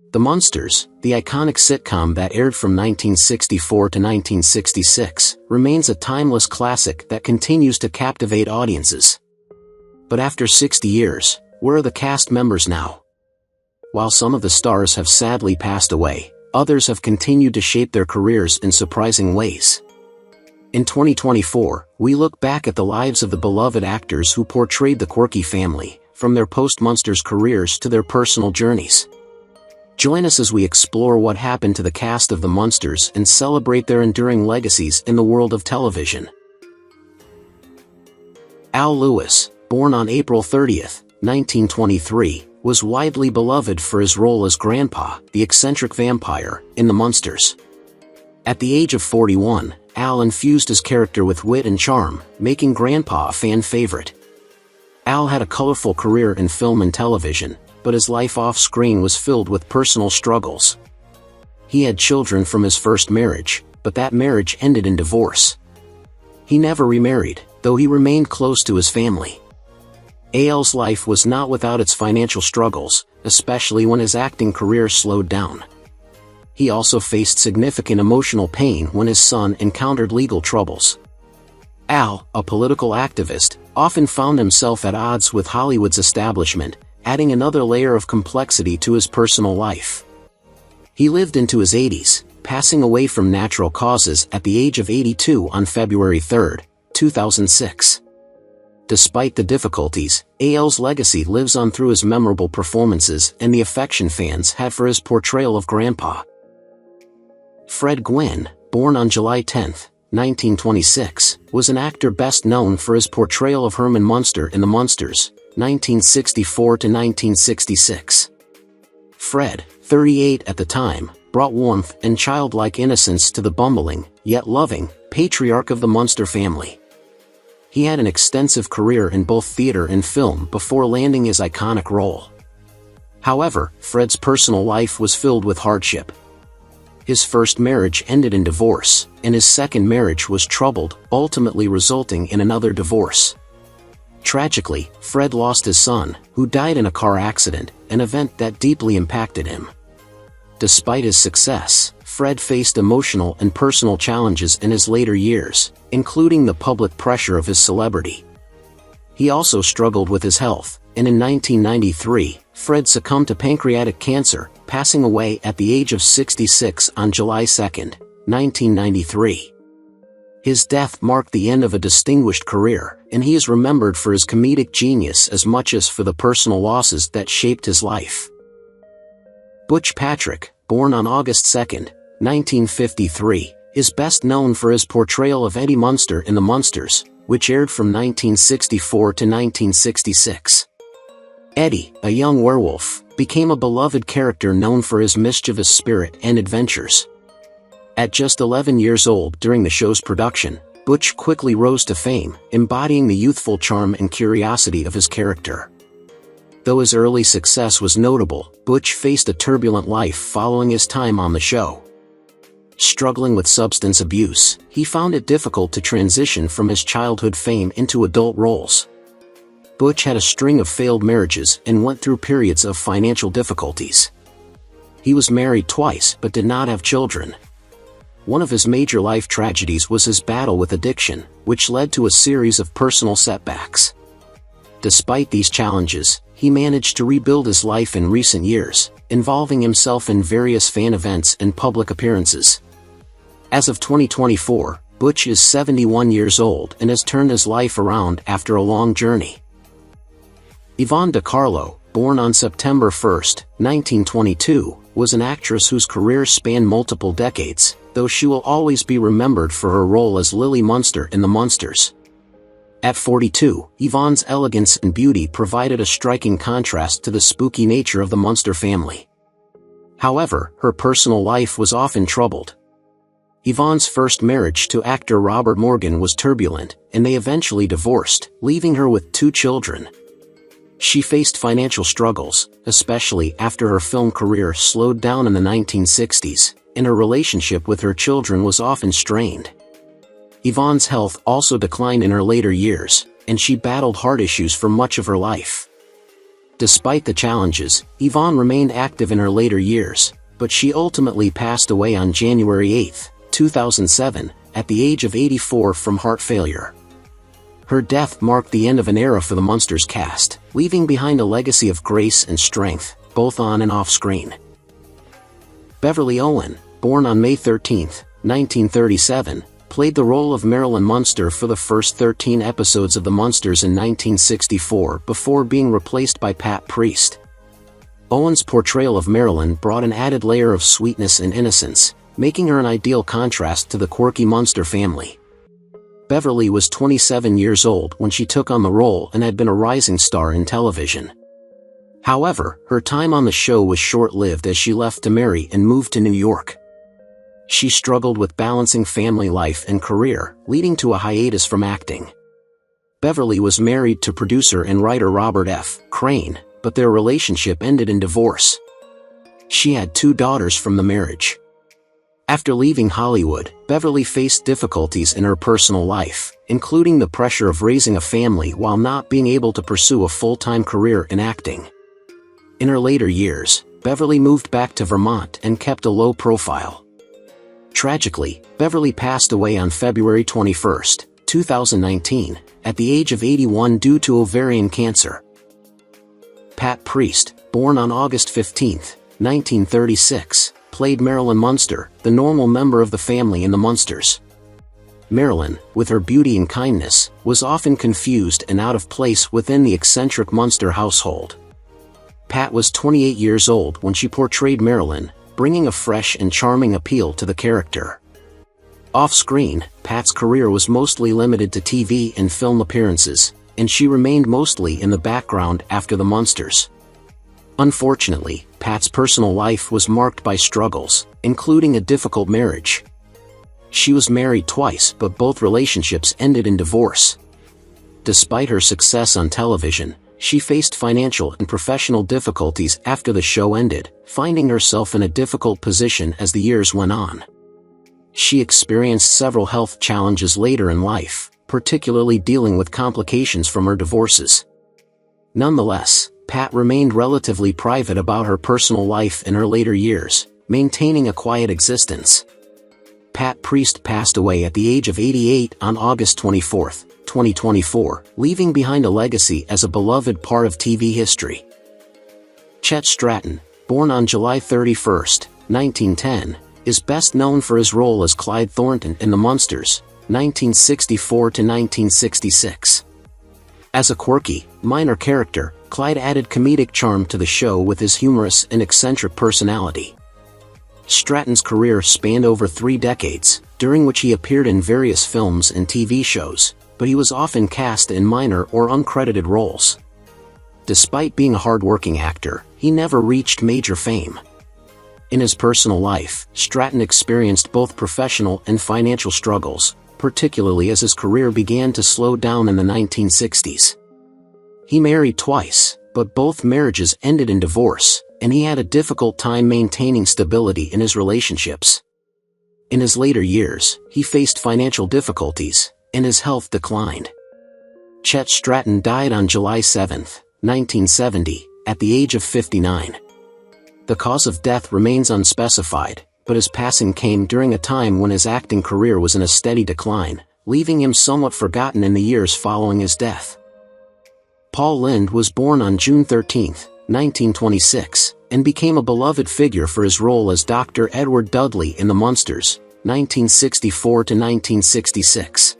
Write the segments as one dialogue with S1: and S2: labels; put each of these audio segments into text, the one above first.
S1: The Munsters, the iconic sitcom that aired from 1964 to 1966, remains a timeless classic that continues to captivate audiences. But after 60 years, where are the cast members now? While some of the stars have sadly passed away, others have continued to shape their careers in surprising ways. In 2024, we look back at the lives of the beloved actors who portrayed the quirky family, from their post-Munsters careers to their personal journeys. Join us as we explore what happened to the cast of the Munsters and celebrate their enduring legacies in the world of television. Al Lewis, born on April 30, 1923, was widely beloved for his role as Grandpa, the eccentric vampire, in the Munsters. At the age of 41, Al infused his character with wit and charm, making Grandpa a fan favorite. Al had a colorful career in film and television, but his life off-screen was filled with personal struggles. He had children from his first marriage, but that marriage ended in divorce. He never remarried, though he remained close to his family. Al's life was not without its financial struggles, especially when his acting career slowed down. He also faced significant emotional pain when his son encountered legal troubles. Al, a political activist, often found himself at odds with Hollywood's establishment, adding another layer of complexity to his personal life. He lived into his 80s, passing away from natural causes at the age of 82 on February 3, 2006. Despite the difficulties, Al's legacy lives on through his memorable performances and the affection fans had for his portrayal of Grandpa. Fred Gwynne, born on July 10, 1926, was an actor best known for his portrayal of Herman Munster in The Munsters, 1964 to 1966. Fred, 38 at the time, brought warmth and childlike innocence to the bumbling, yet loving, patriarch of the Munster family. He had an extensive career in both theater and film before landing his iconic role. However, Fred's personal life was filled with hardship. His first marriage ended in divorce, and his second marriage was troubled, ultimately resulting in another divorce. Tragically, Fred lost his son, who died in a car accident, an event that deeply impacted him. Despite his success, Fred faced emotional and personal challenges in his later years, including the public pressure of his celebrity. He also struggled with his health, and in 1993, Fred succumbed to pancreatic cancer, passing away at the age of 66 on July 2, 1993. His death marked the end of a distinguished career, and he is remembered for his comedic genius as much as for the personal losses that shaped his life. Butch Patrick, born on August 2, 1953, is best known for his portrayal of Eddie Munster in The Munsters, which aired from 1964 to 1966. Eddie, a young werewolf, became a beloved character known for his mischievous spirit and adventures. At just 11 years old during the show's production, Butch quickly rose to fame, embodying the youthful charm and curiosity of his character. Though his early success was notable, Butch faced a turbulent life following his time on the show. Struggling with substance abuse, he found it difficult to transition from his childhood fame into adult roles. Butch had a string of failed marriages and went through periods of financial difficulties. He was married twice but did not have children. One of his major life tragedies was his battle with addiction, which led to a series of personal setbacks. Despite these challenges, he managed to rebuild his life in recent years, involving himself in various fan events and public appearances. As of 2024, Butch is 71 years old and has turned his life around after a long journey. Yvonne Carlo, born on September 1, 1922, was an actress whose career spanned multiple decades, though she will always be remembered for her role as Lily Munster in The Munsters. At 42, Yvonne's elegance and beauty provided a striking contrast to the spooky nature of the Munster family. However, her personal life was often troubled. Yvonne's first marriage to actor Robert Morgan was turbulent, and they eventually divorced, leaving her with 2 children. She faced financial struggles, especially after her film career slowed down in the 1960s, and her relationship with her children was often strained. Yvonne's health also declined in her later years, and she battled heart issues for much of her life. Despite the challenges, Yvonne remained active in her later years, but she ultimately passed away on January 8, 2007, at the age of 84 from heart failure. Her death marked the end of an era for the Munsters cast, leaving behind a legacy of grace and strength, both on and off screen. Beverly Owen, born on May 13, 1937, played the role of Marilyn Munster for the first 13 episodes of The Munsters in 1964 before being replaced by Pat Priest. Owen's portrayal of Marilyn brought an added layer of sweetness and innocence, making her an ideal contrast to the quirky Munster family. Beverly was 27 years old when she took on the role and had been a rising star in television. However, her time on the show was short-lived as she left to marry and moved to New York. She struggled with balancing family life and career, leading to a hiatus from acting. Beverly was married to producer and writer Robert F. Crane, but their relationship ended in divorce. She had 2 daughters from the marriage. After leaving Hollywood, Beverly faced difficulties in her personal life, including the pressure of raising a family while not being able to pursue a full-time career in acting. In her later years, Beverly moved back to Vermont and kept a low profile. Tragically, Beverly passed away on February 21, 2019, at the age of 81 due to ovarian cancer. Pat Priest, born on August 15, 1936, played Marilyn Munster, the normal member of the family in The Munsters. Marilyn, with her beauty and kindness, was often confused and out of place within the eccentric Munster household. Pat was 28 years old when she portrayed Marilyn, bringing a fresh and charming appeal to the character. Off-screen, Pat's career was mostly limited to TV and film appearances, and she remained mostly in the background after The Munsters. Unfortunately, Pat's personal life was marked by struggles, including a difficult marriage. She was married twice, but both relationships ended in divorce. Despite her success on television, she faced financial and professional difficulties after the show ended, finding herself in a difficult position as the years went on. She experienced several health challenges later in life, particularly dealing with complications from her divorces. Nonetheless, Pat remained relatively private about her personal life in her later years, maintaining a quiet existence. Pat Priest passed away at the age of 88 on August 24, 2024, leaving behind a legacy as a beloved part of TV history. Chet Stratton, born on July 31, 1910, is best known for his role as Clyde Thornton in The Munsters, 1964 to 1966. As a quirky, minor character, Clyde added comedic charm to the show with his humorous and eccentric personality. Stratton's career spanned over 3 decades, during which he appeared in various films and TV shows, but he was often cast in minor or uncredited roles. Despite being a hard-working actor, he never reached major fame. In his personal life, Stratton experienced both professional and financial struggles, particularly as his career began to slow down in the 1960s. He married twice, but both marriages ended in divorce, and he had a difficult time maintaining stability in his relationships. In his later years, he faced financial difficulties, and his health declined. Chet Stratton died on July 7, 1970, at the age of 59. The cause of death remains unspecified, but his passing came during a time when his acting career was in a steady decline, leaving him somewhat forgotten in the years following his death. Paul Lynde was born on June 13, 1926, and became a beloved figure for his role as Dr. Edward Dudley in The Munsters, 1964 to 1966.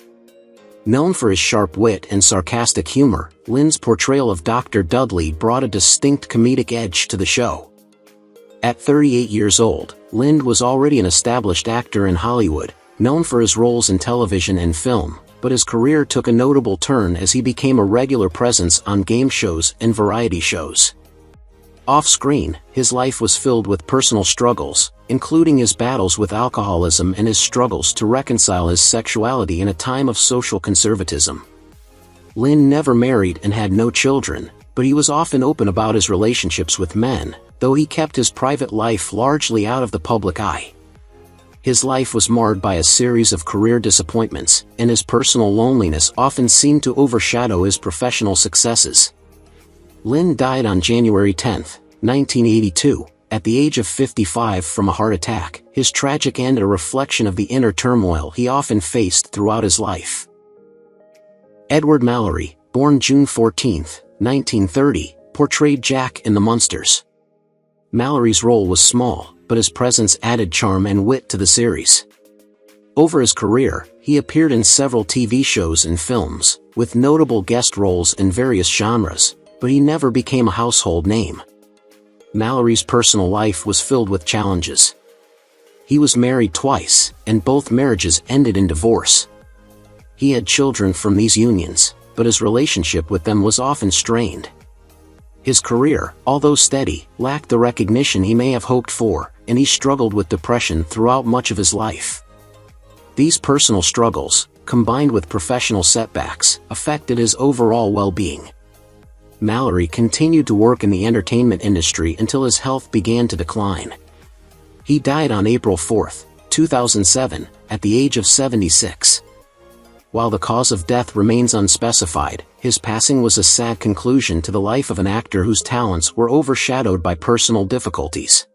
S1: Known for his sharp wit and sarcastic humor, Lynde's portrayal of Dr. Dudley brought a distinct comedic edge to the show. At 38 years old, Lynde was already an established actor in Hollywood, known for his roles in television and film, but his career took a notable turn as he became a regular presence on game shows and variety shows. Off-screen, his life was filled with personal struggles, including his battles with alcoholism and his struggles to reconcile his sexuality in a time of social conservatism. Lynde never married and had no children, but he was often open about his relationships with men, though he kept his private life largely out of the public eye. His life was marred by a series of career disappointments, and his personal loneliness often seemed to overshadow his professional successes. Lynn died on January 10, 1982, at the age of 55 from a heart attack, his tragic end a reflection of the inner turmoil he often faced throughout his life. Edward Mallory, born June 14, 1930, portrayed Jack in the Munsters. Mallory's role was small, but his presence added charm and wit to the series. Over his career, he appeared in several TV shows and films, with notable guest roles in various genres, but he never became a household name. Mallory's personal life was filled with challenges. He was married twice, and both marriages ended in divorce. He had children from these unions, but his relationship with them was often strained. His career, although steady, lacked the recognition he may have hoped for, and he struggled with depression throughout much of his life. These personal struggles, combined with professional setbacks, affected his overall well-being. Mallory continued to work in the entertainment industry until his health began to decline. He died on April 4, 2007, at the age of 76. While the cause of death remains unspecified, his passing was a sad conclusion to the life of an actor whose talents were overshadowed by personal difficulties.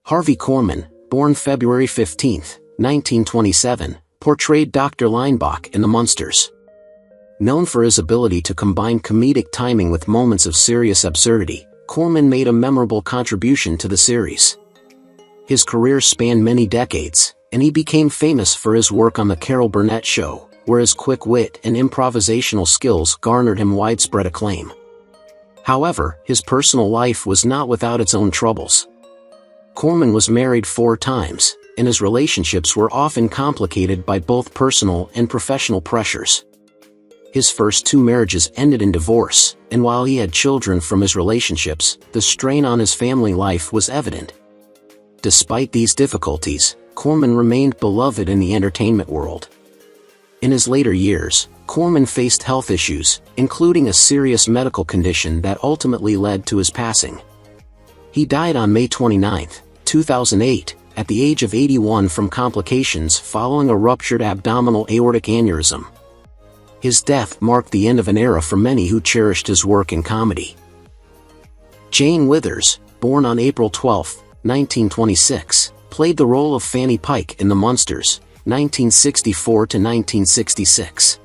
S1: Harvey Korman, born February 15, 1927, portrayed Dr. Leinbach in The Munsters. Known for his ability to combine comedic timing with moments of serious absurdity, Korman made a memorable contribution to the series. His career spanned many decades, and he became famous for his work on The Carol Burnett Show, where his quick wit and improvisational skills garnered him widespread acclaim. However, his personal life was not without its own troubles. Korman was married 4 times, and his relationships were often complicated by both personal and professional pressures. His first 2 marriages ended in divorce, and while he had children from his relationships, the strain on his family life was evident. Despite these difficulties, Korman remained beloved in the entertainment world. In his later years, Korman faced health issues, including a serious medical condition that ultimately led to his passing. He died on May 29, 2008, at the age of 81 from complications following a ruptured abdominal aortic aneurysm. His death marked the end of an era for many who cherished his work in comedy. Jane Withers, born on April 12, 1926, played the role of Fanny Pike in The Munsters, 1964 to 1966.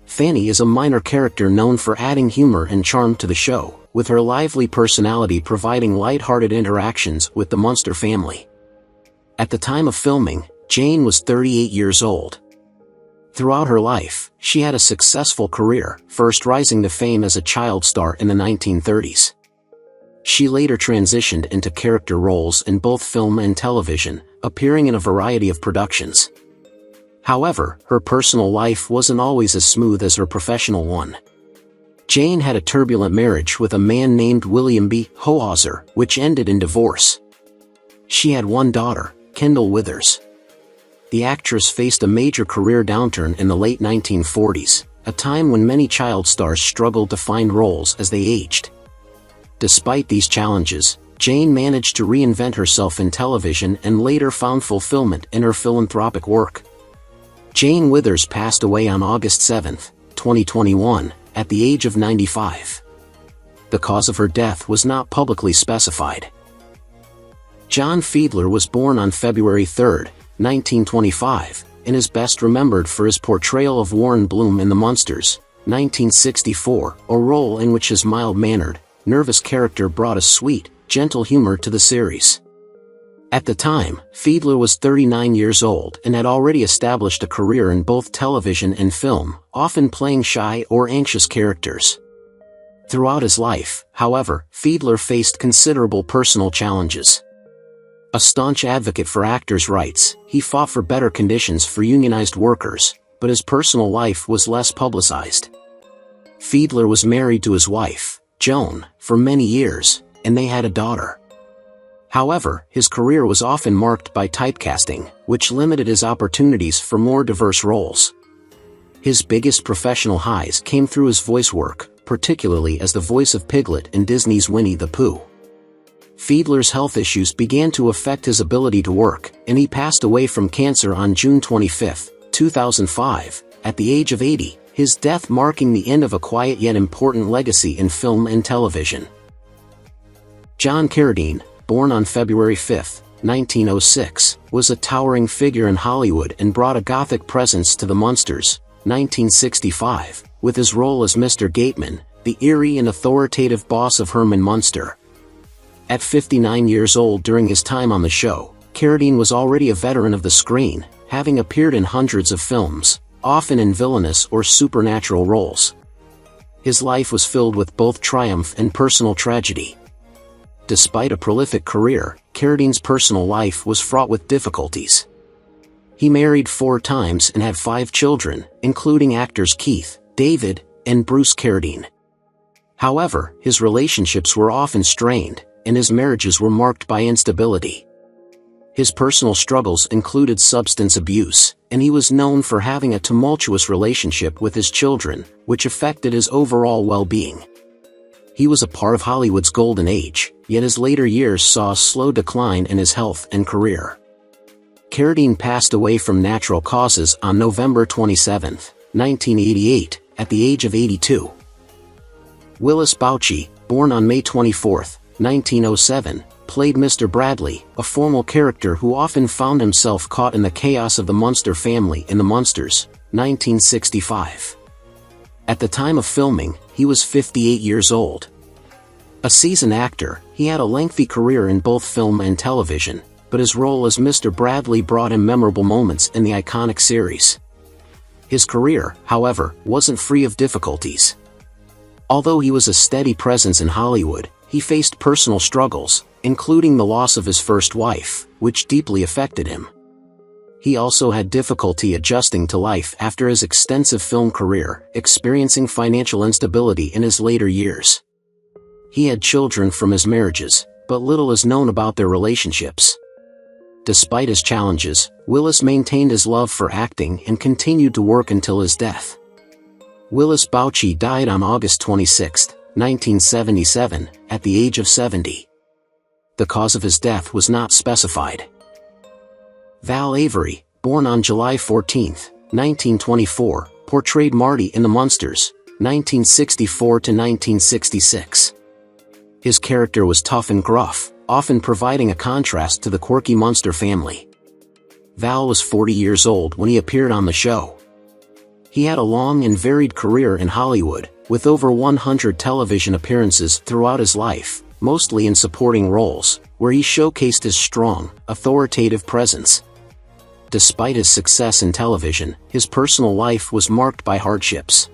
S1: Fanny is a minor character known for adding humor and charm to the show, with her lively personality providing light-hearted interactions with the Munster family. At the time of filming, Jane was 38 years old. Throughout her life, she had a successful career, first rising to fame as a child star in the 1930s. She later transitioned into character roles in both film and television, appearing in a variety of productions. However, her personal life wasn't always as smooth as her professional one. Jane had a turbulent marriage with a man named William B. Hohauser, which ended in divorce. She had 1 daughter, Kendall Withers. The actress faced a major career downturn in the late 1940s, a time when many child stars struggled to find roles as they aged. Despite these challenges, Jane managed to reinvent herself in television and later found fulfillment in her philanthropic work. Jane Withers passed away on August 7, 2021, at the age of 95. The cause of her death was not publicly specified. John Fiedler was born on February 3, 1925, and is best remembered for his portrayal of Warren Bloom in The Munsters, 1964, a role in which his mild-mannered, nervous character brought a sweet, gentle humor to the series. At the time, Fiedler was 39 years old and had already established a career in both television and film, often playing shy or anxious characters. Throughout his life, however, Fiedler faced considerable personal challenges. A staunch advocate for actors' rights, he fought for better conditions for unionized workers, but his personal life was less publicized. Fiedler was married to his wife, Joan, for many years, and they had a daughter. However, his career was often marked by typecasting, which limited his opportunities for more diverse roles. His biggest professional highs came through his voice work, particularly as the voice of Piglet in Disney's Winnie the Pooh. Fiedler's health issues began to affect his ability to work, and he passed away from cancer on June 25, 2005, at the age of 80, his death marking the end of a quiet yet important legacy in film and television. John Carradine, born on February 5, 1906, was a towering figure in Hollywood and brought a gothic presence to the Munsters, 1965, with his role as Mr. Gateman, the eerie and authoritative boss of Herman Munster. At 59 years old during his time on the show, Carradine was already a veteran of the screen, having appeared in hundreds of films, often in villainous or supernatural roles. His life was filled with both triumph and personal tragedy. Despite a prolific career, Carradine's personal life was fraught with difficulties. He married 4 times and had 5 children, including actors Keith, David, and Bruce Carradine. However, his relationships were often strained, and his marriages were marked by instability. His personal struggles included substance abuse, and he was known for having a tumultuous relationship with his children, which affected his overall well-being. He was a part of Hollywood's golden age, yet his later years saw a slow decline in his health and career. Carradine passed away from natural causes on November 27, 1988, at the age of 82. Willis Bouchy, born on May 24, 1907, played Mr. Bradley, a formal character who often found himself caught in the chaos of the Munster family in The Munsters, 1965. At the time of filming, he was 58 years old. A seasoned actor, he had a lengthy career in both film and television, but his role as Mr. Bradley brought him memorable moments in the iconic series. His career, however, wasn't free of difficulties. Although he was a steady presence in Hollywood, he faced personal struggles, including the loss of his first wife, which deeply affected him. He also had difficulty adjusting to life after his extensive film career, experiencing financial instability in his later years. He had children from his marriages, but little is known about their relationships. Despite his challenges, Willis maintained his love for acting and continued to work until his death. Willis Bouchy died on August 26, 1977, at the age of 70. The cause of his death was not specified. Val Avery, born on July 14, 1924, portrayed Marty in The Munsters, 1964 to 1966. His character was tough and gruff, often providing a contrast to the quirky Munster family. Val was 40 years old when he appeared on the show. He had a long and varied career in Hollywood, with over 100 television appearances throughout his life, mostly in supporting roles, where he showcased his strong, authoritative presence. Despite his success in television, his personal life was marked by hardships.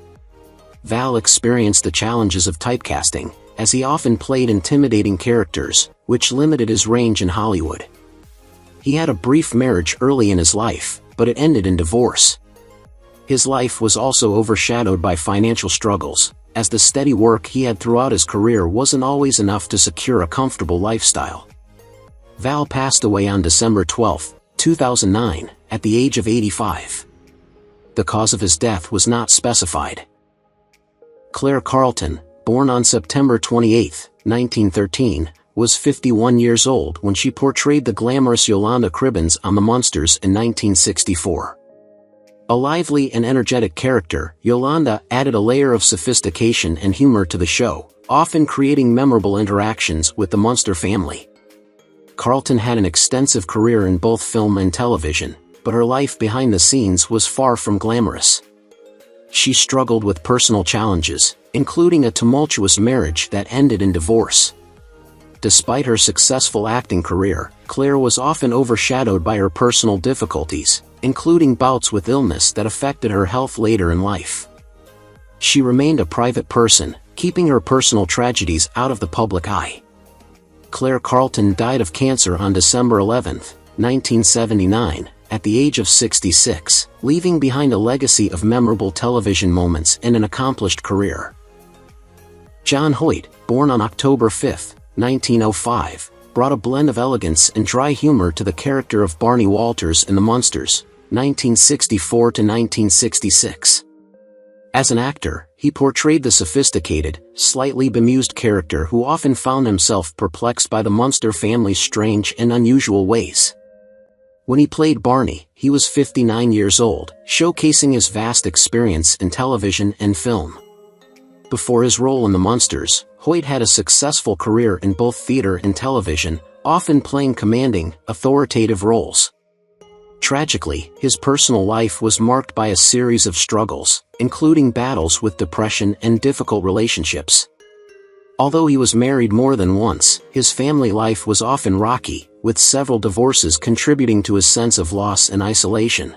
S1: Val experienced the challenges of typecasting, as he often played intimidating characters, which limited his range in Hollywood. He had a brief marriage early in his life, but it ended in divorce. His life was also overshadowed by financial struggles, as the steady work he had throughout his career wasn't always enough to secure a comfortable lifestyle. Val passed away on December 12, 2009, at the age of 85. The cause of his death was not specified. Claire Carlton, born on September 28, 1913, was 51 years old when she portrayed the glamorous Yolanda Cribbins on The Munsters in 1964. A lively and energetic character, Yolanda added a layer of sophistication and humor to the show, often creating memorable interactions with the Munster family. Carlton had an extensive career in both film and television, but her life behind the scenes was far from glamorous. She struggled with personal challenges, including a tumultuous marriage that ended in divorce. Despite her successful acting career, Claire was often overshadowed by her personal difficulties, including bouts with illness that affected her health later in life. She remained a private person, keeping her personal tragedies out of the public eye. Claire Carlton died of cancer on December 11, 1979, at the age of 66, leaving behind a legacy of memorable television moments and an accomplished career. John Hoyt, born on October 5, 1905, brought a blend of elegance and dry humor to the character of Barney Walters in The Munsters, 1964 to 1966. As an actor, he portrayed the sophisticated, slightly bemused character who often found himself perplexed by the Munster family's strange and unusual ways. When he played Barney, he was 59 years old, showcasing his vast experience in television and film. Before his role in the Munsters, Hoyt had a successful career in both theater and television, often playing commanding, authoritative roles. Tragically, his personal life was marked by a series of struggles, including battles with depression and difficult relationships. Although he was married more than once, his family life was often rocky, with several divorces contributing to his sense of loss and isolation.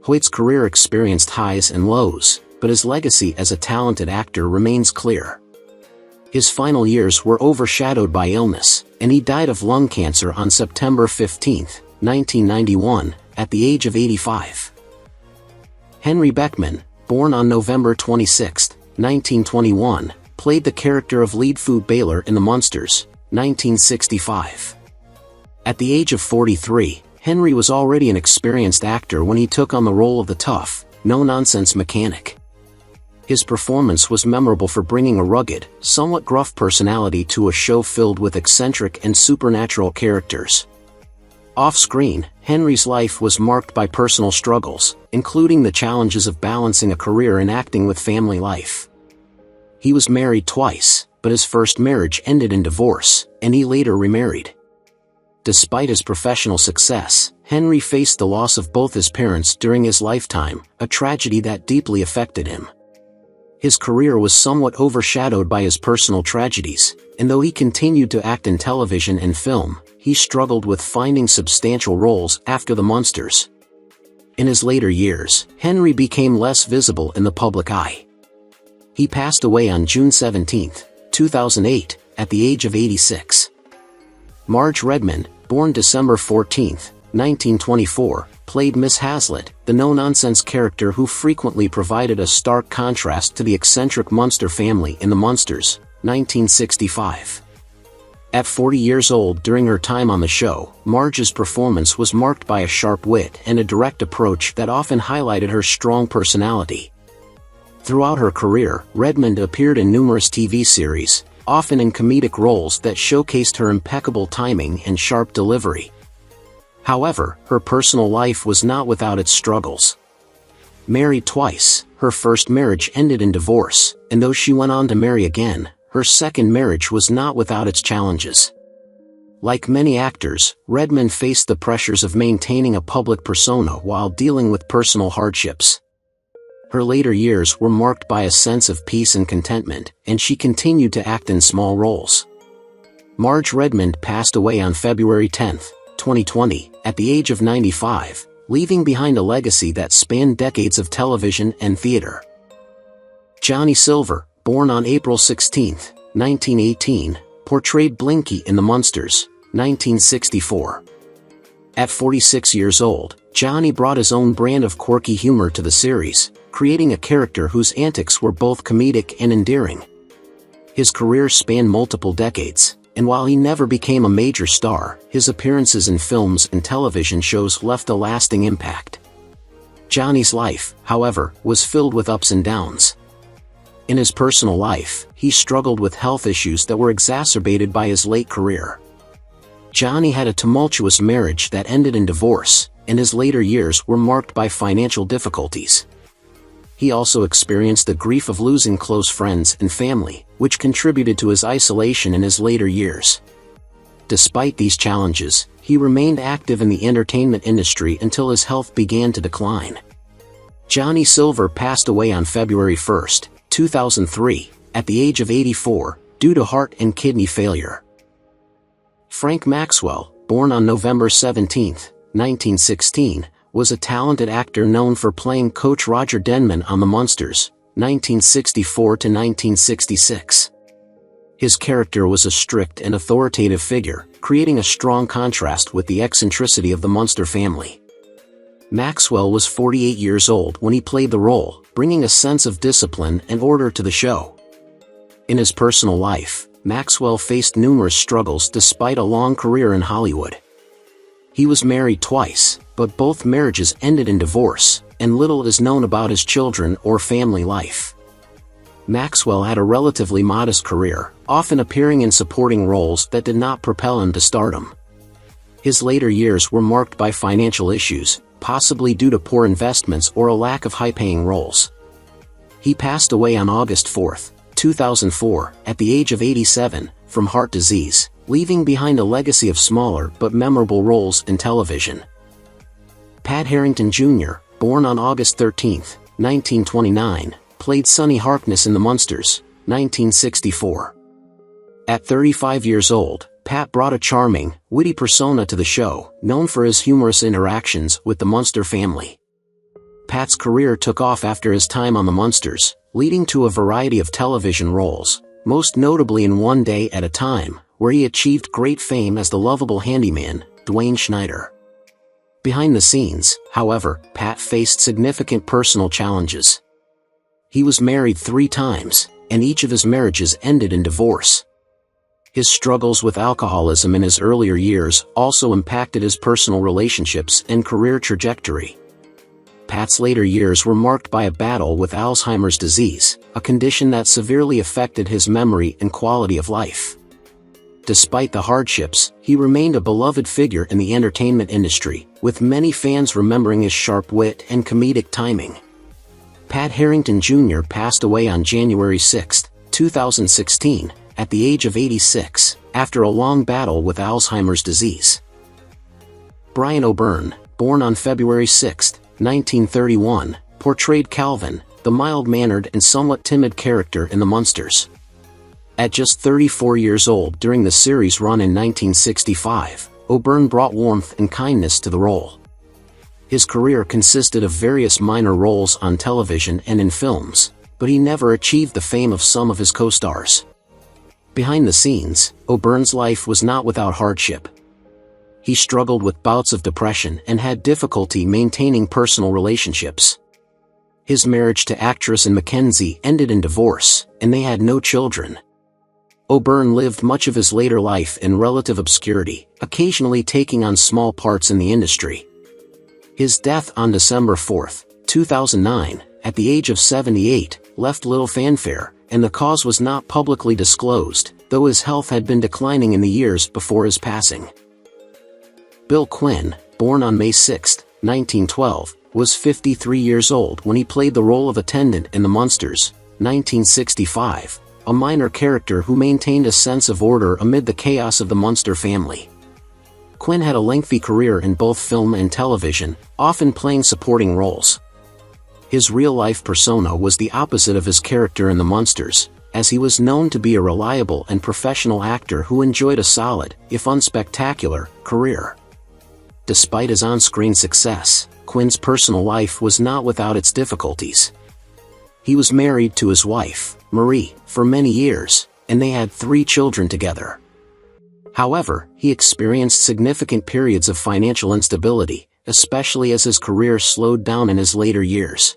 S1: Hoyt's career experienced highs and lows, but his legacy as a talented actor remains clear. His final years were overshadowed by illness, and he died of lung cancer on September 15, 1991, at the age of 85. Henry Beckman, born on November 26, 1921, played the character of Lead Food Baylor in The Munsters, 1965. At the age of 43, Henry was already an experienced actor when he took on the role of the tough, no-nonsense mechanic. His performance was memorable for bringing a rugged, somewhat gruff personality to a show filled with eccentric and supernatural characters. Off-screen, Henry's life was marked by personal struggles, including the challenges of balancing a career in acting with family life. He was married twice, but his first marriage ended in divorce, and he later remarried. Despite his professional success, Henry faced the loss of both his parents during his lifetime, a tragedy that deeply affected him. His career was somewhat overshadowed by his personal tragedies, and though he continued to act in television and film, he struggled with finding substantial roles after the Munsters. In his later years, Henry became less visible in the public eye. He passed away on June 17, 2008, at the age of 86. Marge Redmond, born December 14, 1924, played Miss Hazlitt, the no-nonsense character who frequently provided a stark contrast to the eccentric Munster family in The Munsters, 1965. At 40 years old during her time on the show, Marge's performance was marked by a sharp wit and a direct approach that often highlighted her strong personality. Throughout her career, Redmond appeared in numerous TV series, often in comedic roles that showcased her impeccable timing and sharp delivery. However, her personal life was not without its struggles. Married twice, her first marriage ended in divorce, and though she went on to marry again, her second marriage was not without its challenges. Like many actors, Redmond faced the pressures of maintaining a public persona while dealing with personal hardships. Her later years were marked by a sense of peace and contentment, and she continued to act in small roles. Marge Redmond passed away on February 10, 2020, at the age of 95, leaving behind a legacy that spanned decades of television and theater. Johnny Silver, born on April 16, 1918, portrayed Blinky in The Munsters, 1964. At 46 years old, Johnny brought his own brand of quirky humor to the series, creating a character whose antics were both comedic and endearing. His career spanned multiple decades, and while he never became a major star, his appearances in films and television shows left a lasting impact. Johnny's life, however, was filled with ups and downs. In his personal life, he struggled with health issues that were exacerbated by his late career. Johnny had a tumultuous marriage that ended in divorce, and his later years were marked by financial difficulties. He also experienced the grief of losing close friends and family, which contributed to his isolation in his later years. Despite these challenges, he remained active in the entertainment industry until his health began to decline. Johnny Silver passed away on February 1, 2003, at the age of 84, due to heart and kidney failure. Frank Maxwell, born on November 17, 1916, was a talented actor known for playing Coach Roger Denman on The Munsters, 1964 to 1966. His character was a strict and authoritative figure, creating a strong contrast with the eccentricity of the Munster family. Maxwell was 48 years old when he played the role, bringing a sense of discipline and order to the show. In his personal life, Maxwell faced numerous struggles despite a long career in Hollywood. He was married twice, but both marriages ended in divorce, and little is known about his children or family life. Maxwell had a relatively modest career, often appearing in supporting roles that did not propel him to stardom. His later years were marked by financial issues, possibly due to poor investments or a lack of high-paying roles. He passed away on August 4, 2004, at the age of 87, from heart disease, leaving behind a legacy of smaller but memorable roles in television. Pat Harrington Jr., born on August 13, 1929, played Sonny Harkness in The Munsters, 1964. At 35 years old, Pat brought a charming, witty persona to the show, known for his humorous interactions with the Munster family. Pat's career took off after his time on The Munsters, leading to a variety of television roles, most notably in One Day at a Time, where he achieved great fame as the lovable handyman, Dwayne Schneider. Behind the scenes, however, Pat faced significant personal challenges. He was married 3 times, and each of his marriages ended in divorce. His struggles with alcoholism in his earlier years also impacted his personal relationships and career trajectory. Pat's later years were marked by a battle with Alzheimer's disease, a condition that severely affected his memory and quality of life. Despite the hardships, he remained a beloved figure in the entertainment industry, with many fans remembering his sharp wit and comedic timing. Pat Harrington Jr. passed away on January 6, 2016, at the age of 86, after a long battle with Alzheimer's disease. Brian O'Byrne, born on February 6, 1931, portrayed Calvin, the mild-mannered and somewhat timid character in The Munsters. At just 34 years old during the series' run in 1965, O'Byrne brought warmth and kindness to the role. His career consisted of various minor roles on television and in films, but he never achieved the fame of some of his co-stars. Behind the scenes, O'Byrne's life was not without hardship. He struggled with bouts of depression and had difficulty maintaining personal relationships. His marriage to actress Anne Mackenzie ended in divorce, and they had no children. O'Byrne lived much of his later life in relative obscurity, occasionally taking on small parts in the industry. His death on December 4, 2009, at the age of 78, left little fanfare, and the cause was not publicly disclosed, though his health had been declining in the years before his passing. Bill Quinn, born on May 6, 1912, was 53 years old when he played the role of attendant in The Munsters, 1965, a minor character who maintained a sense of order amid the chaos of the Munster family. Quinn had a lengthy career in both film and television, often playing supporting roles. His real-life persona was the opposite of his character in The Munsters, as he was known to be a reliable and professional actor who enjoyed a solid, if unspectacular, career. Despite his on-screen success, Quinn's personal life was not without its difficulties. He was married to his wife, Marie, for many years, and they had 3 children together. However, he experienced significant periods of financial instability, especially as his career slowed down in his later years.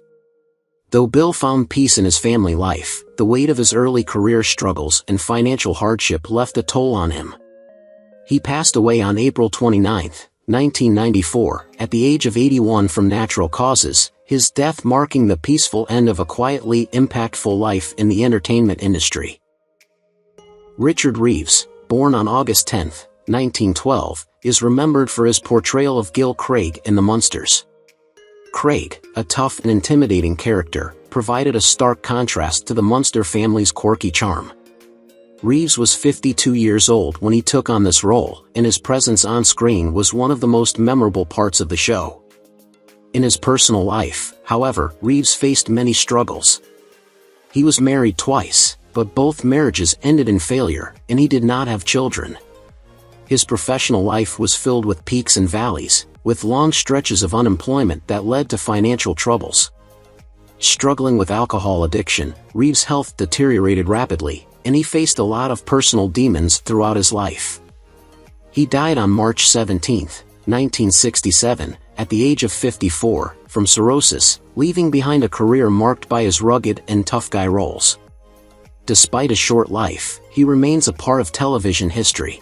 S1: Though Bill found peace in his family life, the weight of his early career struggles and financial hardship left a toll on him. He passed away on April 29, 1994, at the age of 81 from natural causes, his death marking the peaceful end of a quietly impactful life in the entertainment industry. Richard Reeves, born on August 10, 1912, is remembered for his portrayal of Gil Craig in The Munsters. Craig, a tough and intimidating character, provided a stark contrast to the Munster family's quirky charm. Reeves was 52 years old when he took on this role, and his presence on screen was one of the most memorable parts of the show. In his personal life, however, Reeves faced many struggles. He was married twice, but both marriages ended in failure, and he did not have children. His professional life was filled with peaks and valleys, with long stretches of unemployment that led to financial troubles. Struggling with alcohol addiction, Reeves' health deteriorated rapidly, and he faced a lot of personal demons throughout his life. He died on March 17, 1967, at the age of 54, from cirrhosis, leaving behind a career marked by his rugged and tough guy roles. Despite a short life, he remains a part of television history.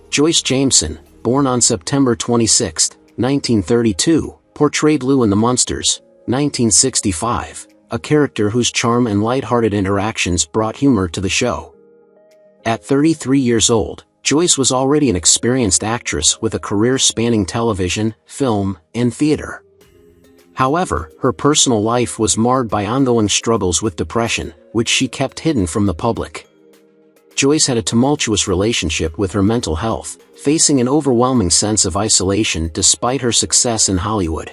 S1: Joyce Jameson, born on September 26, 1932, portrayed Lou in The Munsters, 1965, a character whose charm and light-hearted interactions brought humor to the show. At 33 years old, Joyce was already an experienced actress with a career spanning television, film, and theater. However, her personal life was marred by ongoing struggles with depression, which she kept hidden from the public. Joyce had a tumultuous relationship with her mental health, facing an overwhelming sense of isolation despite her success in Hollywood.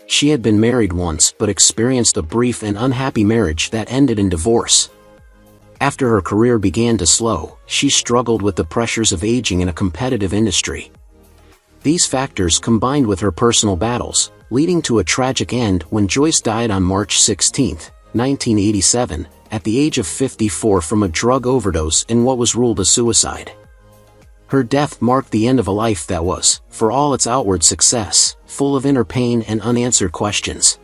S1: She had been married once but experienced a brief and unhappy marriage that ended in divorce. After her career began to slow, she struggled with the pressures of aging in a competitive industry. These factors combined with her personal battles, leading to a tragic end when Joyce died on March 16, 1987, at the age of 54 from a drug overdose in what was ruled a suicide. Her death marked the end of a life that was, for all its outward success, full of inner pain and unanswered questions.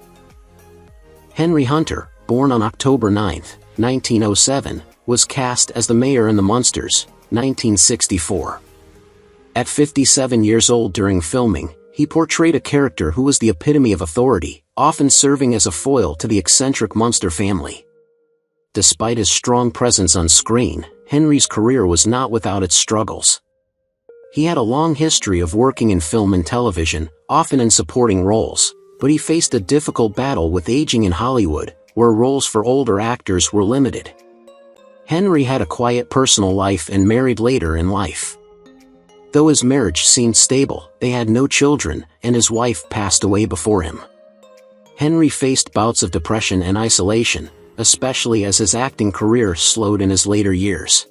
S1: Henry Hunter, born on October 9, 1907, was cast as the mayor in The Munsters, 1964. At 57 years old during filming, he portrayed a character who was the epitome of authority, often serving as a foil to the eccentric Munster family. Despite his strong presence on screen, Henry's career was not without its struggles. He had a long history of working in film and television, often in supporting roles, but he faced a difficult battle with aging in Hollywood, where roles for older actors were limited. Henry had a quiet personal life and married later in life. Though his marriage seemed stable, they had no children, and his wife passed away before him. Henry faced bouts of depression and isolation, especially as his acting career slowed in his later years.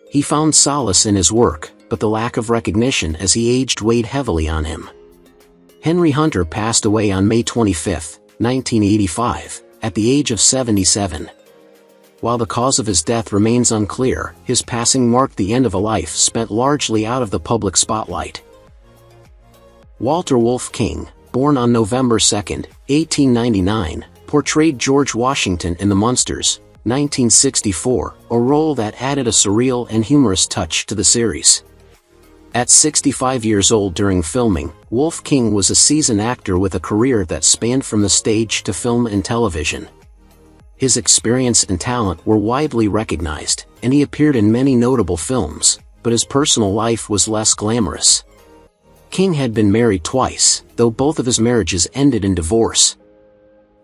S1: He found solace in his work, but the lack of recognition as he aged weighed heavily on him. Henry Hunter passed away on May 25, 1985, at the age of 77. While the cause of his death remains unclear, his passing marked the end of a life spent largely out of the public spotlight. Walter Wolfe King, born on November 2, 1899, portrayed George Washington in The Munsters, 1964, a role that added a surreal and humorous touch to the series. At 65 years old during filming, Wolfe King was a seasoned actor with a career that spanned from the stage to film and television. His experience and talent were widely recognized, and he appeared in many notable films, but his personal life was less glamorous. King had been married twice, though both of his marriages ended in divorce.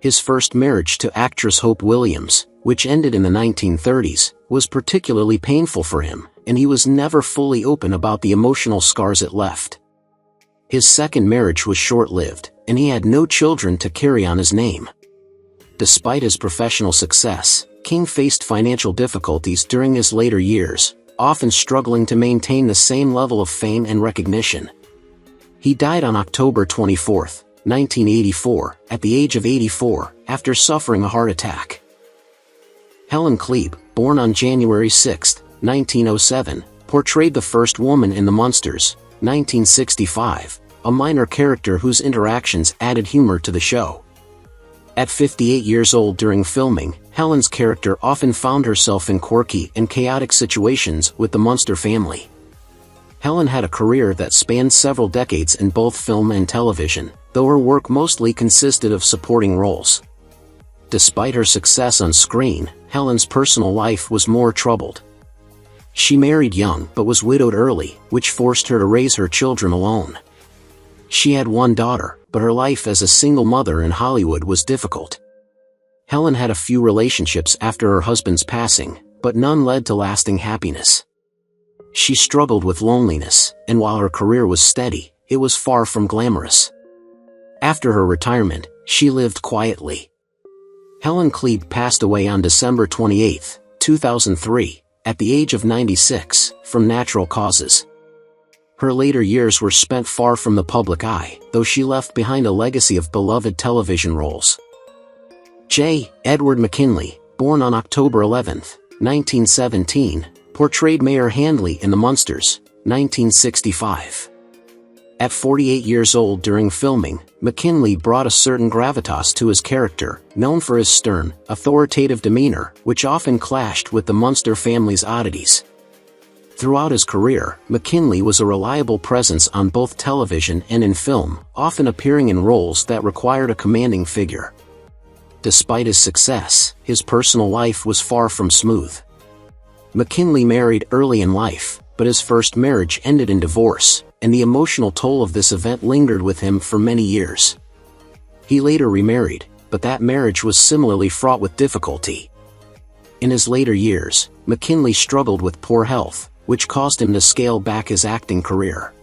S1: His first marriage to actress Hope Williams, which ended in the 1930s, was particularly painful for him, and he was never fully open about the emotional scars it left. His second marriage was short-lived, and he had no children to carry on his name. Despite his professional success, King faced financial difficulties during his later years, often struggling to maintain the same level of fame and recognition. He died on October 24, 1984, at the age of 84, after suffering a heart attack. Helen Kleeb, born on January 6, 1907, portrayed the first woman in The Munsters, 1965, a minor character whose interactions added humor to the show. At 58 years old during filming, Helen's character often found herself in quirky and chaotic situations with the Munster family. Helen had a career that spanned several decades in both film and television, though her work mostly consisted of supporting roles. Despite her success on screen, Helen's personal life was more troubled. She married young but was widowed early, which forced her to raise her children alone. She had one daughter, but her life as a single mother in Hollywood was difficult. Helen had a few relationships after her husband's passing, but none led to lasting happiness. She struggled with loneliness, and while her career was steady, it was far from glamorous. After her retirement, she lived quietly. Helen Kleeb passed away on December 28, 2003, at the age of 96, from natural causes. Her later years were spent far from the public eye, though she left behind a legacy of beloved television roles. J. Edward McKinley, born on October 11, 1917, portrayed Mayor Handley in The Munsters, 1965. At 48 years old during filming, McKinley brought a certain gravitas to his character, known for his stern, authoritative demeanor, which often clashed with the Munster family's oddities. Throughout his career, McKinley was a reliable presence on both television and in film, often appearing in roles that required a commanding figure. Despite his success, his personal life was far from smooth. McKinley married early in life, but his first marriage ended in divorce, and the emotional toll of this event lingered with him for many years. He later remarried, but that marriage was similarly fraught with difficulty. In his later years, McKinley struggled with poor health, which caused him to scale back his acting career.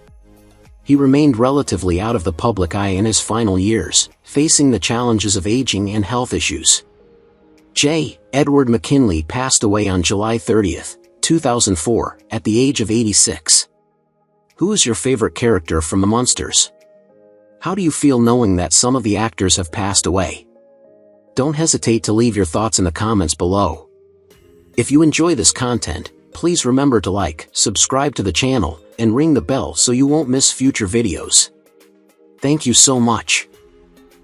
S1: He remained relatively out of the public eye in his final years, facing the challenges of aging and health issues. J. Edward McKinley passed away on July 30, 2004, at the age of 86. Who is your favorite character from the Munsters? How do you feel knowing that some of the actors have passed away? Don't hesitate to leave your thoughts in the comments below. If you enjoy this content, please remember to like, subscribe to the channel, and ring the bell so you won't miss future videos. Thank you so much.